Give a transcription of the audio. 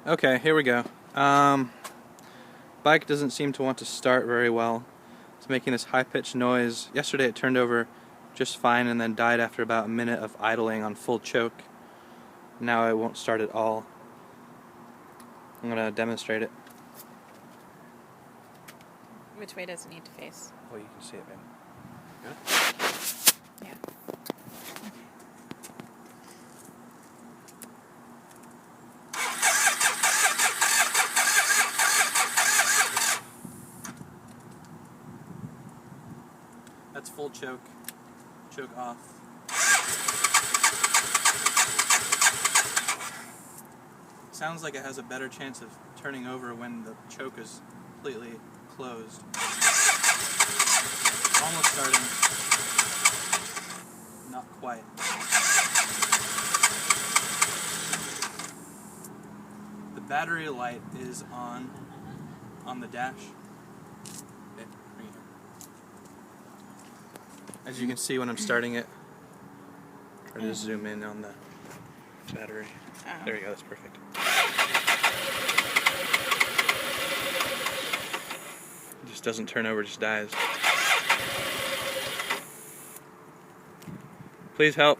Okay, here we go. Bike doesn't seem to want to start very well. It's making this high-pitched noise. Yesterday it turned over just fine and then died after about a minute of idling on full choke. Now it won't start at all. I'm going to demonstrate it. Which way does it need to face? Well, you can see it, babe. Good? Yeah. That's full choke. Choke off. Sounds like it has a better chance of turning over when the choke is completely closed. Almost starting. Not quite. The battery light is on the dash. Okay, bring it here. As you can see when I'm starting it, try to zoom in on the battery. Oh. There you go, that's perfect. It just doesn't turn over, just dies. Please help.